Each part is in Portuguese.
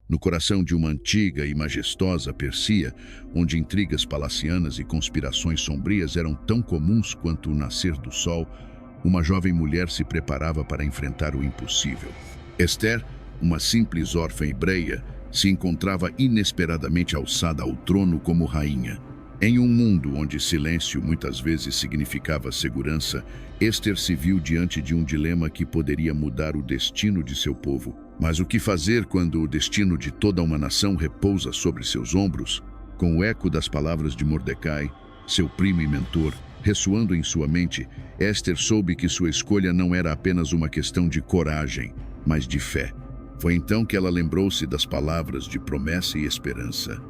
No coração de uma antiga e majestosa Persíia, onde intrigas palacianas e conspirações sombrias eram tão comuns quanto o nascer do sol, uma jovem mulher se preparava para enfrentar o impossível. Esther, uma simples órfã hebreia, se encontrava inesperadamente alçada ao trono como rainha. Em um mundo onde silêncio muitas vezes significava segurança, Esther se viu diante de um dilema que poderia mudar o destino de seu povo. Mas o que fazer quando o destino de toda uma nação repousa sobre seus ombros? Com o eco das palavras de Mordecai, seu primo e mentor, ressoando em sua mente, Esther soube que sua escolha não era apenas uma questão de coragem, mas de fé. Foi então que ela lembrou-se das palavras de promessa e esperança.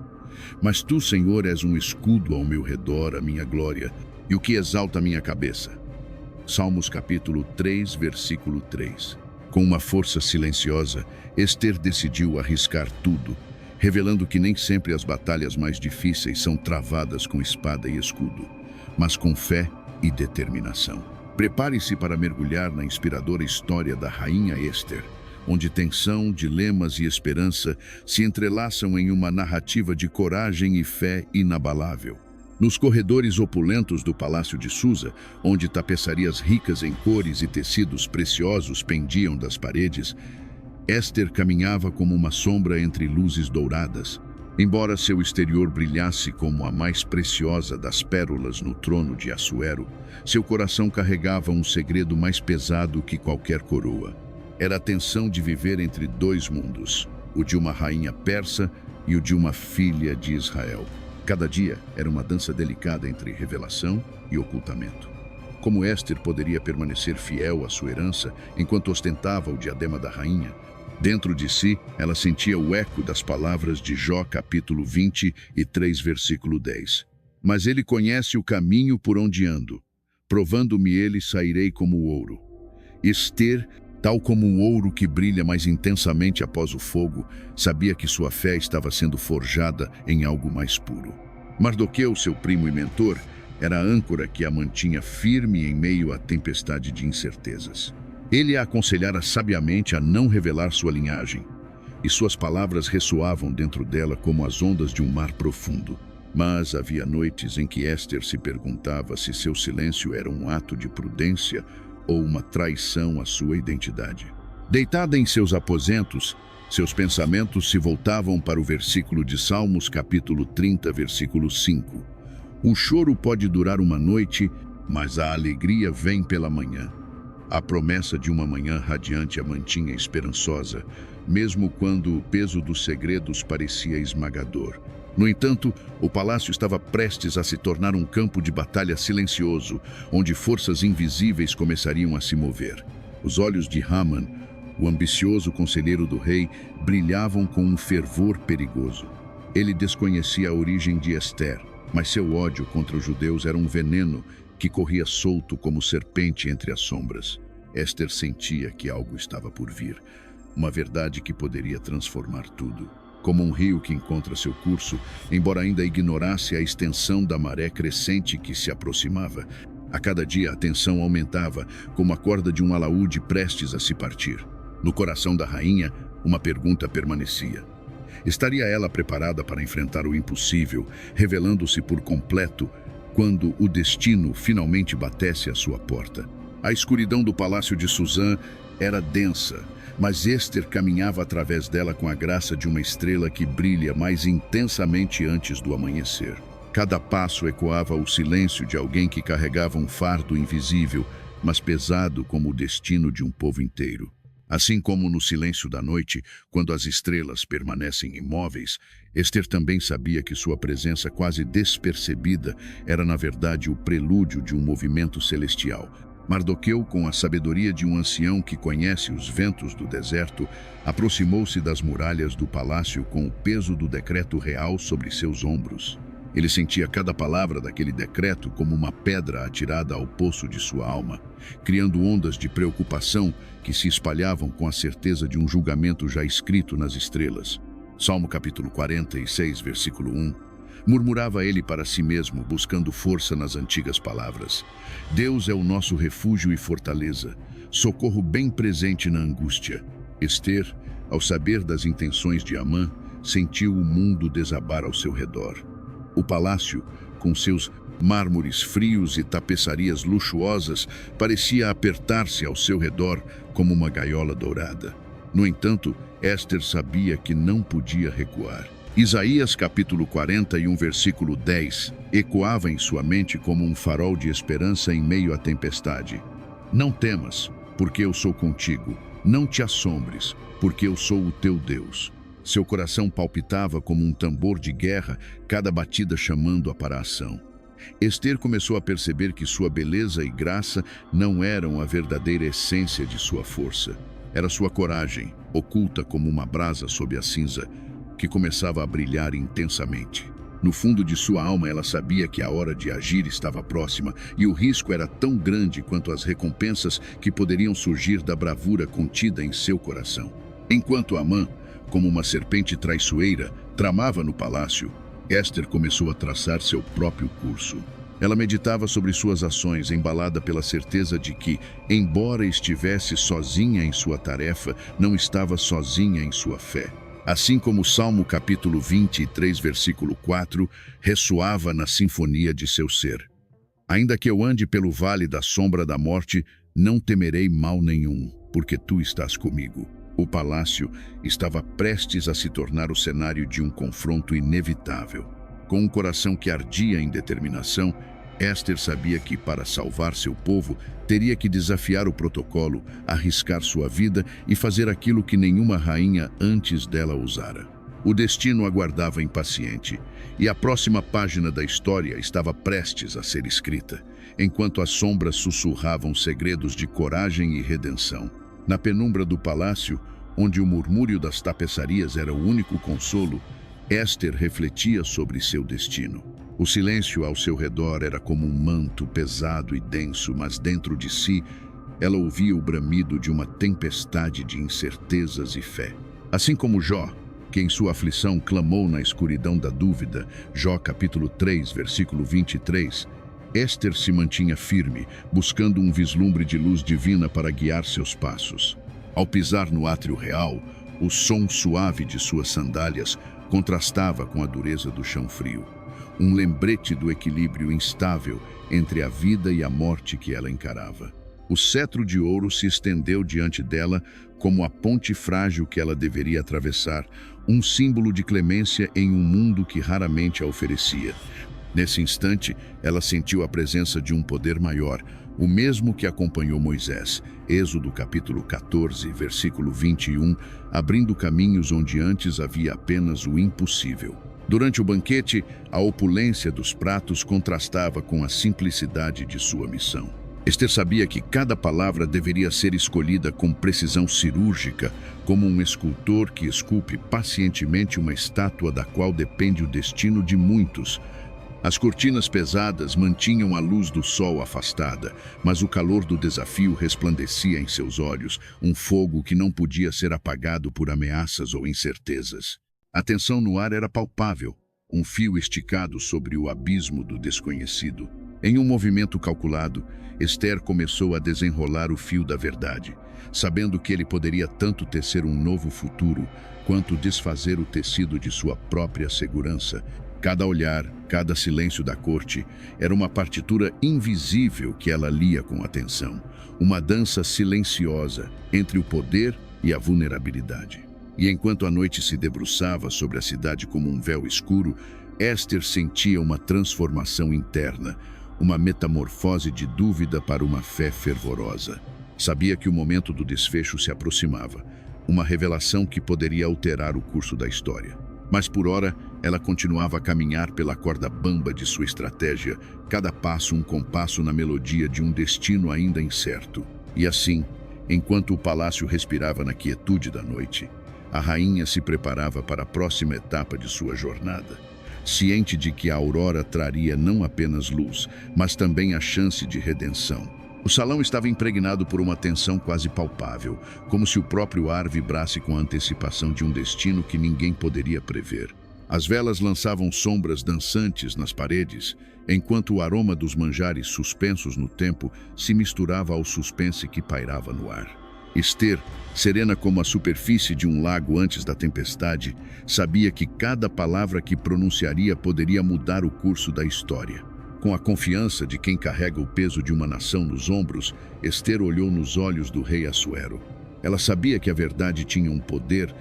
Mas tu, Senhor, és um escudo ao meu redor, a minha glória, e o que exalta a minha cabeça. Salmos capítulo 3, versículo 3. Com uma força silenciosa, Esther decidiu arriscar tudo, revelando que nem sempre as batalhas mais difíceis são travadas com espada e escudo, mas com fé e determinação. Prepare-se para mergulhar na inspiradora história da rainha Esther, onde tensão, dilemas e esperança se entrelaçam em uma narrativa de coragem e fé inabalável. Nos corredores opulentos do Palácio de Susa, onde tapeçarias ricas em cores e tecidos preciosos pendiam das paredes, Esther caminhava como uma sombra entre luzes douradas. Embora seu exterior brilhasse como a mais preciosa das pérolas no trono de Assuero, seu coração carregava um segredo mais pesado que qualquer coroa. Era a tensão de viver entre dois mundos, o de uma rainha persa e o de uma filha de Israel. Cada dia era uma dança delicada entre revelação e ocultamento. Como Esther poderia permanecer fiel à sua herança enquanto ostentava o diadema da rainha? Dentro de si, ela sentia o eco das palavras de Jó, capítulo 23, versículo 10. Mas ele conhece o caminho por onde ando. Provando-me ele, sairei como o ouro. Esther, tal como o ouro que brilha mais intensamente após o fogo, sabia que sua fé estava sendo forjada em algo mais puro. Mardoqueu, seu primo e mentor, era a âncora que a mantinha firme em meio à tempestade de incertezas. Ele a aconselhara sabiamente a não revelar sua linhagem, e suas palavras ressoavam dentro dela como as ondas de um mar profundo. Mas havia noites em que Esther se perguntava se seu silêncio era um ato de prudência ou uma traição à sua identidade. Deitada em seus aposentos, seus pensamentos se voltavam para o versículo de Salmos, capítulo 30, versículo 5. O choro pode durar uma noite, mas a alegria vem pela manhã. A promessa de uma manhã radiante a mantinha esperançosa, mesmo quando o peso dos segredos parecia esmagador. No entanto, o palácio estava prestes a se tornar um campo de batalha silencioso, onde forças invisíveis começariam a se mover. Os olhos de Haman, o ambicioso conselheiro do rei, brilhavam com um fervor perigoso. Ele desconhecia a origem de Esther, mas seu ódio contra os judeus era um veneno que corria solto como serpente entre as sombras. Esther sentia que algo estava por vir, uma verdade que poderia transformar tudo. Como um rio que encontra seu curso, embora ainda ignorasse a extensão da maré crescente que se aproximava, a cada dia a tensão aumentava, como a corda de um alaúde prestes a se partir. No coração da rainha, uma pergunta permanecia. Estaria ela preparada para enfrentar o impossível, revelando-se por completo quando o destino finalmente batesse à sua porta? A escuridão do palácio de Suzã era densa, mas Esther caminhava através dela com a graça de uma estrela que brilha mais intensamente antes do amanhecer. Cada passo ecoava o silêncio de alguém que carregava um fardo invisível, mas pesado como o destino de um povo inteiro. Assim como no silêncio da noite, quando as estrelas permanecem imóveis, Esther também sabia que sua presença quase despercebida era, na verdade, o prelúdio de um movimento celestial. Mardoqueu, com a sabedoria de um ancião que conhece os ventos do deserto, aproximou-se das muralhas do palácio com o peso do decreto real sobre seus ombros. Ele sentia cada palavra daquele decreto como uma pedra atirada ao poço de sua alma, criando ondas de preocupação que se espalhavam com a certeza de um julgamento já escrito nas estrelas. Salmo capítulo 46, versículo 1. Murmurava ele para si mesmo, buscando força nas antigas palavras. Deus é o nosso refúgio e fortaleza, socorro bem presente na angústia. Esther, Ao saber das intenções de Amã, sentiu o mundo desabar ao seu redor. O palácio, com seus mármores frios e tapeçarias luxuosas, parecia apertar-se ao seu redor como uma gaiola dourada. No entanto, Esther sabia que não podia recuar. Isaías capítulo 41, versículo 10, ecoava em sua mente como um farol de esperança em meio à tempestade. Não temas, porque eu sou contigo. Não te assombres, porque eu sou o teu Deus. Seu coração palpitava como um tambor de guerra, cada batida chamando-a para a ação. Esther começou a perceber que sua beleza e graça não eram a verdadeira essência de sua força. Era sua coragem, oculta como uma brasa sob a cinza, que começava a brilhar intensamente. No fundo de sua alma, ela sabia que a hora de agir estava próxima e o risco era tão grande quanto as recompensas que poderiam surgir da bravura contida em seu coração. Enquanto Amã, como uma serpente traiçoeira, tramava no palácio, Esther começou a traçar seu próprio curso. Ela meditava sobre suas ações, embalada pela certeza de que, embora estivesse sozinha em sua tarefa, não estava sozinha em sua fé. Assim como o Salmo capítulo 23, versículo 4, ressoava na sinfonia de seu ser. Ainda que eu ande pelo vale da sombra da morte, não temerei mal nenhum, porque tu estás comigo. O palácio estava prestes a se tornar o cenário de um confronto inevitável. Com um coração que ardia em determinação, Esther sabia que, para salvar seu povo, teria que desafiar o protocolo, arriscar sua vida e fazer aquilo que nenhuma rainha antes dela ousara. O destino aguardava impaciente, e a próxima página da história estava prestes a ser escrita, enquanto as sombras sussurravam segredos de coragem e redenção. Na penumbra do palácio, onde o murmúrio das tapeçarias era o único consolo, Esther refletia sobre seu destino. O silêncio ao seu redor era como um manto pesado e denso, mas dentro de si, ela ouvia o bramido de uma tempestade de incertezas e fé. Assim como Jó, que em sua aflição clamou na escuridão da dúvida, Jó capítulo 3, versículo 23, Esther se mantinha firme, buscando um vislumbre de luz divina para guiar seus passos. Ao pisar no átrio real, o som suave de suas sandálias contrastava com a dureza do chão frio, um lembrete do equilíbrio instável entre a vida e a morte que ela encarava. O cetro de ouro se estendeu diante dela como a ponte frágil que ela deveria atravessar, um símbolo de clemência em um mundo que raramente a oferecia. Nesse instante, ela sentiu a presença de um poder maior, o mesmo que acompanhou Moisés, Êxodo capítulo 14, versículo 21, abrindo caminhos onde antes havia apenas o impossível. Durante o banquete, a opulência dos pratos contrastava com a simplicidade de sua missão. Esther sabia que cada palavra deveria ser escolhida com precisão cirúrgica, como um escultor que esculpe pacientemente uma estátua da qual depende o destino de muitos. As cortinas pesadas mantinham a luz do sol afastada, mas o calor do desafio resplandecia em seus olhos, um fogo que não podia ser apagado por ameaças ou incertezas. A tensão no ar era palpável, um fio esticado sobre o abismo do desconhecido. Em um movimento calculado, Esther começou a desenrolar o fio da verdade, sabendo que ele poderia tanto tecer um novo futuro, quanto desfazer o tecido de sua própria segurança. Cada olhar, cada silêncio da corte, era uma partitura invisível que ela lia com atenção, uma dança silenciosa entre o poder e a vulnerabilidade. E enquanto a noite se debruçava sobre a cidade como um véu escuro, Esther sentia uma transformação interna, uma metamorfose de dúvida para uma fé fervorosa. Sabia que o momento do desfecho se aproximava, uma revelação que poderia alterar o curso da história. Mas por ora, ela continuava a caminhar pela corda bamba de sua estratégia, cada passo um compasso na melodia de um destino ainda incerto. E assim, enquanto o palácio respirava na quietude da noite, a rainha se preparava para a próxima etapa de sua jornada, ciente de que a aurora traria não apenas luz, mas também a chance de redenção. O salão estava impregnado por uma tensão quase palpável, como se o próprio ar vibrasse com a antecipação de um destino que ninguém poderia prever. As velas lançavam sombras dançantes nas paredes, enquanto o aroma dos manjares suspensos no tempo se misturava ao suspense que pairava no ar. Esther, serena como a superfície de um lago antes da tempestade, sabia que cada palavra que pronunciaria poderia mudar o curso da história. Com a confiança de quem carrega o peso de uma nação nos ombros, Esther olhou nos olhos do rei Assuero. Ela sabia que a verdade tinha um poder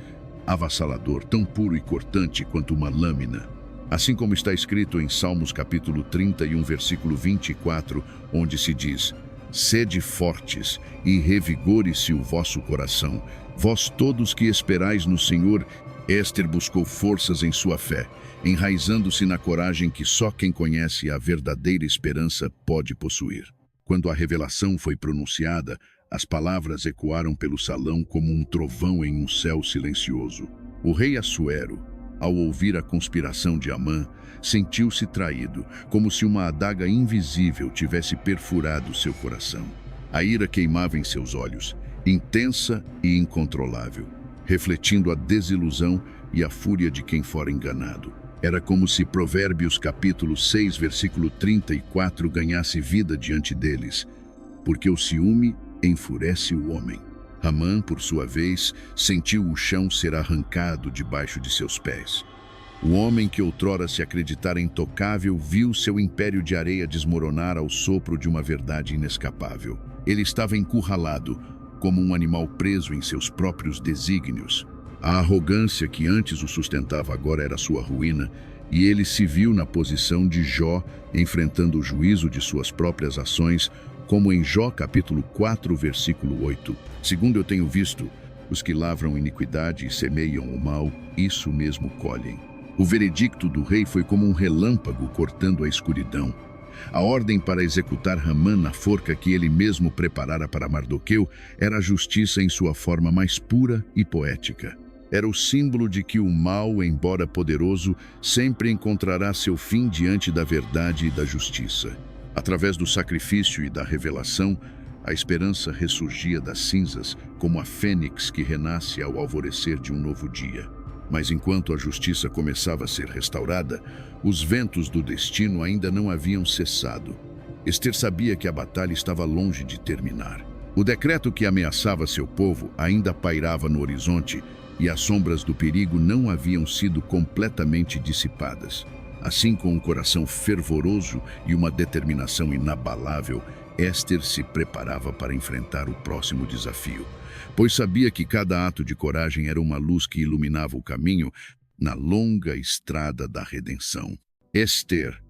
avassalador, tão puro e cortante quanto uma lâmina. Assim como está escrito em Salmos capítulo 31, versículo 24, onde se diz: Sede fortes e revigore-se o vosso coração, vós todos que esperais no Senhor. Esther buscou forças em sua fé, enraizando-se na coragem que só quem conhece a verdadeira esperança pode possuir. Quando a revelação foi pronunciada, as palavras ecoaram pelo salão como um trovão em um céu silencioso. O rei Assuero, ao ouvir a conspiração de Amã, sentiu-se traído, como se uma adaga invisível tivesse perfurado seu coração. A ira queimava em seus olhos, intensa e incontrolável, refletindo a desilusão e a fúria de quem fora enganado. Era como se Provérbios capítulo 6, versículo 34 ganhasse vida diante deles, porque o ciúme enfurece o homem. Amã, por sua vez, sentiu o chão ser arrancado debaixo de seus pés. O homem que outrora se acreditara intocável viu seu império de areia desmoronar ao sopro de uma verdade inescapável. Ele estava encurralado, como um animal preso em seus próprios desígnios. A arrogância que antes o sustentava agora era sua ruína, e ele se viu na posição de Jó, enfrentando o juízo de suas próprias ações, como em Jó capítulo 4, versículo 8. Segundo eu tenho visto, os que lavram iniquidade e semeiam o mal, isso mesmo colhem. O veredicto do rei foi como um relâmpago cortando a escuridão. A ordem para executar Amã na forca que ele mesmo preparara para Mardoqueu era a justiça em sua forma mais pura e poética. Era o símbolo de que o mal, embora poderoso, sempre encontrará seu fim diante da verdade e da justiça. Através do sacrifício e da revelação, a esperança ressurgia das cinzas como a fênix que renasce ao alvorecer de um novo dia. Mas enquanto a justiça começava a ser restaurada, os ventos do destino ainda não haviam cessado. Esther sabia que a batalha estava longe de terminar. O decreto que ameaçava seu povo ainda pairava no horizonte e as sombras do perigo não haviam sido completamente dissipadas. Assim, com um coração fervoroso e uma determinação inabalável, Esther se preparava para enfrentar o próximo desafio, pois sabia que cada ato de coragem era uma luz que iluminava o caminho na longa estrada da redenção. Esther,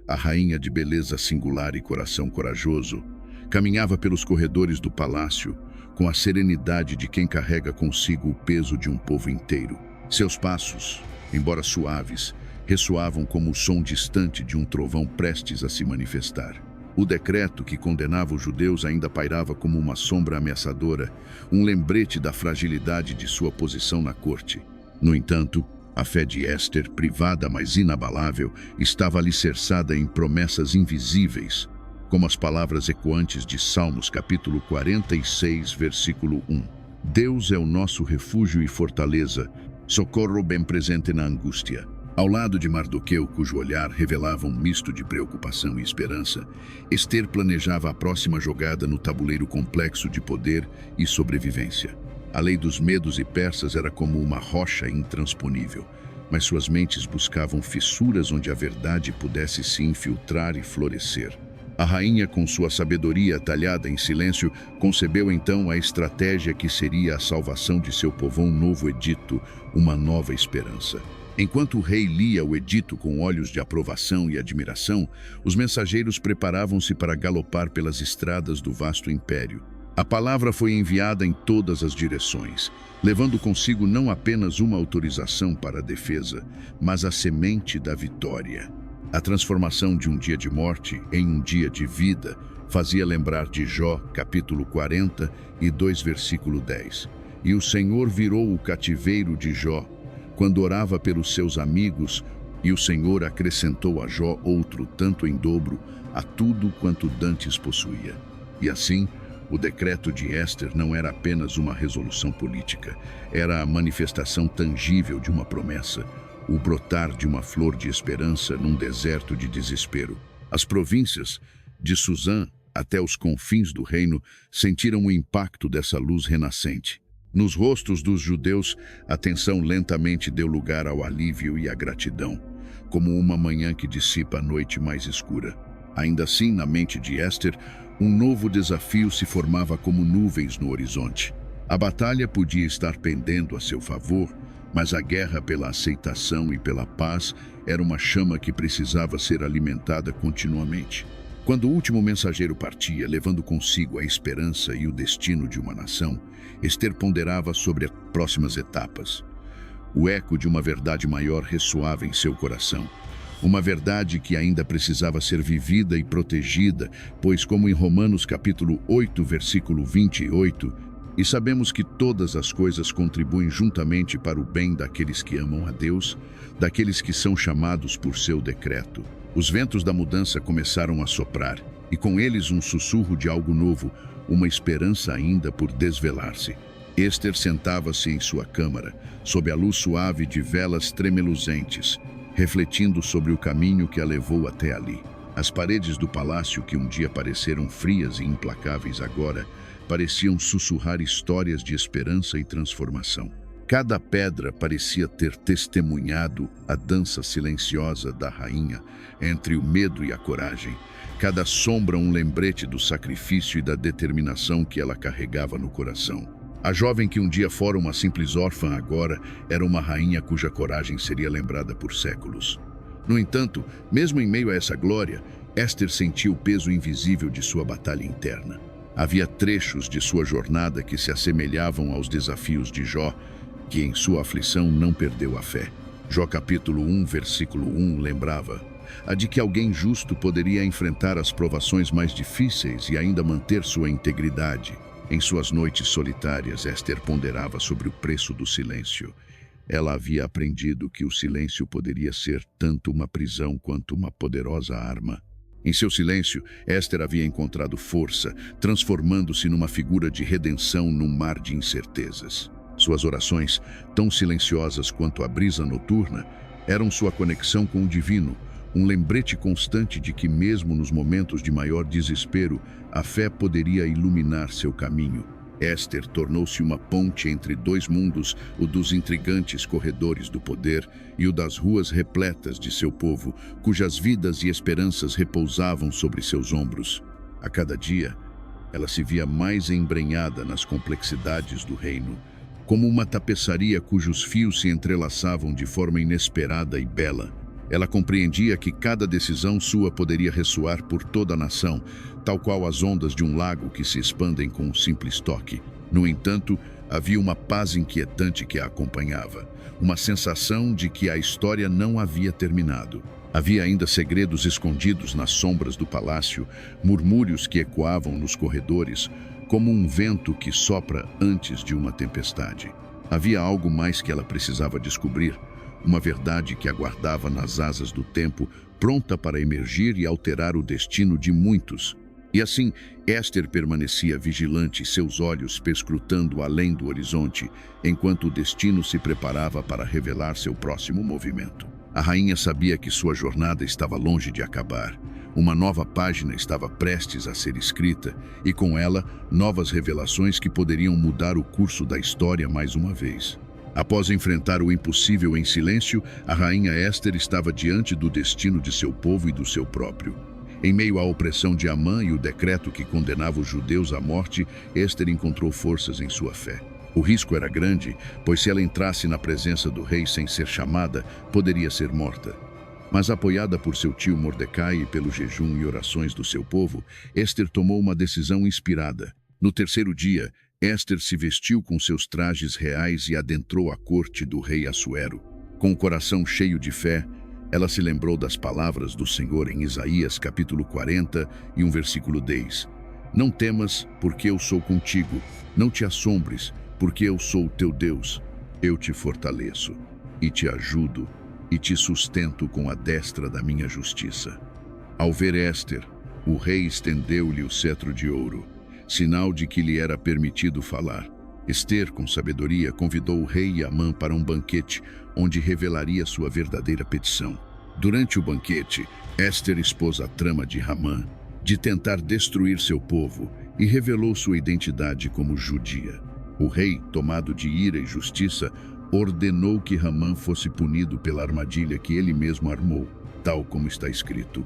a rainha de beleza singular e coração corajoso, caminhava pelos corredores do palácio com a serenidade de quem carrega consigo o peso de um povo inteiro. Seus passos, embora suaves, ressoavam como o som distante de um trovão prestes a se manifestar. O decreto que condenava os judeus ainda pairava como uma sombra ameaçadora, um lembrete da fragilidade de sua posição na corte. No entanto, a fé de Esther, privada mas inabalável, estava alicerçada em promessas invisíveis, como as palavras ecoantes de Salmos capítulo 46, versículo 1. Deus é o nosso refúgio e fortaleza, socorro bem presente na angústia. Ao lado de Mardoqueu, cujo olhar revelava um misto de preocupação e esperança, Esther planejava a próxima jogada no tabuleiro complexo de poder e sobrevivência. A lei dos medos e persas era como uma rocha intransponível, mas suas mentes buscavam fissuras onde a verdade pudesse se infiltrar e florescer. A rainha, com sua sabedoria talhada em silêncio, concebeu então a estratégia que seria a salvação de seu povo, um novo edito, uma nova esperança. Enquanto o rei lia o edito com olhos de aprovação e admiração, os mensageiros preparavam-se para galopar pelas estradas do vasto império. A palavra foi enviada em todas as direções, levando consigo não apenas uma autorização para a defesa, mas a semente da vitória. A transformação de um dia de morte em um dia de vida fazia lembrar de Jó, capítulo 40 e 2, versículo 10. E o Senhor virou o cativeiro de Jó, quando orava pelos seus amigos, e o Senhor acrescentou a Jó outro tanto em dobro a tudo quanto dantes possuía. E assim, o decreto de Esther não era apenas uma resolução política, era a manifestação tangível de uma promessa, o brotar de uma flor de esperança num deserto de desespero. As províncias de Suzã até os confins do reino, sentiram o impacto dessa luz renascente. Nos rostos dos judeus, a tensão lentamente deu lugar ao alívio e à gratidão, como uma manhã que dissipa a noite mais escura. Ainda assim, na mente de Esther, um novo desafio se formava como nuvens no horizonte. A batalha podia estar pendendo a seu favor, mas a guerra pela aceitação e pela paz era uma chama que precisava ser alimentada continuamente. Quando o último mensageiro partia, levando consigo a esperança e o destino de uma nação, Esther ponderava sobre as próximas etapas. O eco de uma verdade maior ressoava em seu coração. Uma verdade que ainda precisava ser vivida e protegida, pois como em Romanos capítulo 8, versículo 28, e sabemos que todas as coisas contribuem juntamente para o bem daqueles que amam a Deus, daqueles que são chamados por seu decreto. Os ventos da mudança começaram a soprar, e com eles um sussurro de algo novo, uma esperança ainda por desvelar-se. Esther sentava-se em sua câmara, sob a luz suave de velas tremeluzentes, refletindo sobre o caminho que a levou até ali. As paredes do palácio, que um dia pareceram frias e implacáveis agora, pareciam sussurrar histórias de esperança e transformação. Cada pedra parecia ter testemunhado a dança silenciosa da rainha entre o medo e a coragem. Cada sombra um lembrete do sacrifício e da determinação que ela carregava no coração. A jovem que um dia fora uma simples órfã agora era uma rainha cuja coragem seria lembrada por séculos. No entanto, mesmo em meio a essa glória, Esther sentia o peso invisível de sua batalha interna. Havia trechos de sua jornada que se assemelhavam aos desafios de Jó, que em sua aflição não perdeu a fé. Jó capítulo 1, versículo 1 lembrava a de que alguém justo poderia enfrentar as provações mais difíceis e ainda manter sua integridade. Em suas noites solitárias, Esther ponderava sobre o preço do silêncio. Ela havia aprendido que o silêncio poderia ser tanto uma prisão quanto uma poderosa arma. Em seu silêncio, Esther havia encontrado força, transformando-se numa figura de redenção num mar de incertezas. Suas orações, tão silenciosas quanto a brisa noturna, eram sua conexão com o divino, um lembrete constante de que mesmo nos momentos de maior desespero, a fé poderia iluminar seu caminho. Esther tornou-se uma ponte entre dois mundos, o dos intrigantes corredores do poder e o das ruas repletas de seu povo, cujas vidas e esperanças repousavam sobre seus ombros. A cada dia, ela se via mais embrenhada nas complexidades do reino, como uma tapeçaria cujos fios se entrelaçavam de forma inesperada e bela. Ela compreendia que cada decisão sua poderia ressoar por toda a nação, tal qual as ondas de um lago que se expandem com um simples toque. No entanto, havia uma paz inquietante que a acompanhava, uma sensação de que a história não havia terminado. Havia ainda segredos escondidos nas sombras do palácio, murmúrios que ecoavam nos corredores, como um vento que sopra antes de uma tempestade. Havia algo mais que ela precisava descobrir, uma verdade que aguardava nas asas do tempo, pronta para emergir e alterar o destino de muitos. E assim, Esther permanecia vigilante, seus olhos perscrutando além do horizonte, enquanto o destino se preparava para revelar seu próximo movimento. A rainha sabia que sua jornada estava longe de acabar. Uma nova página estava prestes a ser escrita, e com ela, novas revelações que poderiam mudar o curso da história mais uma vez. Após enfrentar o impossível em silêncio, a rainha Esther estava diante do destino de seu povo e do seu próprio. Em meio à opressão de Amã e o decreto que condenava os judeus à morte, Esther encontrou forças em sua fé. O risco era grande, pois se ela entrasse na presença do rei sem ser chamada, poderia ser morta. Mas apoiada por seu tio Mordecai e pelo jejum e orações do seu povo, Esther tomou uma decisão inspirada. No terceiro dia, Esther se vestiu com seus trajes reais e adentrou a corte do rei Assuero. Com o coração cheio de fé, ela se lembrou das palavras do Senhor em Isaías capítulo 40 e um versículo 10. Não temas, porque eu sou contigo. Não te assombres, porque eu sou o teu Deus. Eu te fortaleço, e te ajudo, e te sustento com a destra da minha justiça. Ao ver Esther, o rei estendeu-lhe o cetro de ouro, sinal de que lhe era permitido falar. Esther, com sabedoria, convidou o rei e Amã para um banquete, onde revelaria sua verdadeira petição. Durante o banquete, Esther expôs a trama de Amã, de tentar destruir seu povo e revelou sua identidade como judia. O rei, tomado de ira e justiça, ordenou que Ramã fosse punido pela armadilha que ele mesmo armou, tal como está escrito: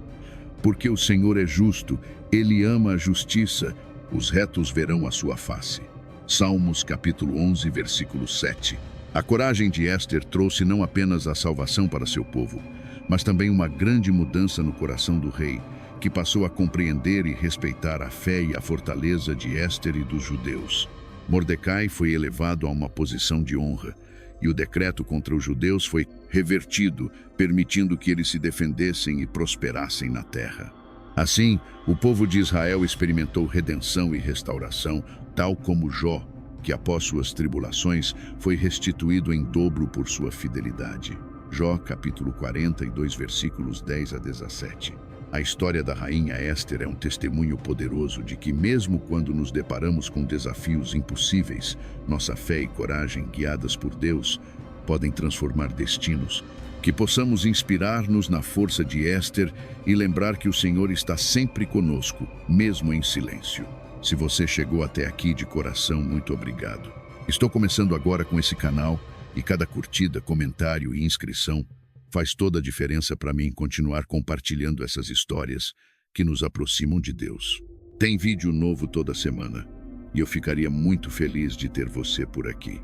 porque o Senhor é justo, ele ama a justiça, os retos verão a sua face. Salmos capítulo 11, versículo 7. A coragem de Éster trouxe não apenas a salvação para seu povo, mas também uma grande mudança no coração do rei, que passou a compreender e respeitar a fé e a fortaleza de Éster e dos judeus. Mordecai foi elevado a uma posição de honra, e o decreto contra os judeus foi revertido, permitindo que eles se defendessem e prosperassem na terra. Assim, o povo de Israel experimentou redenção e restauração, tal como Jó, que após suas tribulações foi restituído em dobro por sua fidelidade. Jó, capítulo 42, versículos 10 a 17. A história da rainha Éster é um testemunho poderoso de que, mesmo quando nos deparamos com desafios impossíveis, nossa fé e coragem, guiadas por Deus, podem transformar destinos. Que possamos inspirar-nos na força de Éster e lembrar que o Senhor está sempre conosco, mesmo em silêncio. Se você chegou até aqui de coração, muito obrigado. Estou começando agora com esse canal e cada curtida, comentário e inscrição faz toda a diferença para mim continuar compartilhando essas histórias que nos aproximam de Deus. Tem vídeo novo toda semana e eu ficaria muito feliz de ter você por aqui.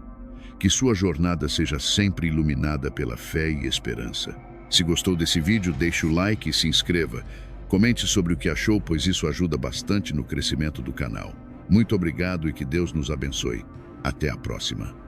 Que sua jornada seja sempre iluminada pela fé e esperança. Se gostou desse vídeo, deixe o like e se inscreva. Comente sobre o que achou, pois isso ajuda bastante no crescimento do canal. Muito obrigado e que Deus nos abençoe. Até a próxima.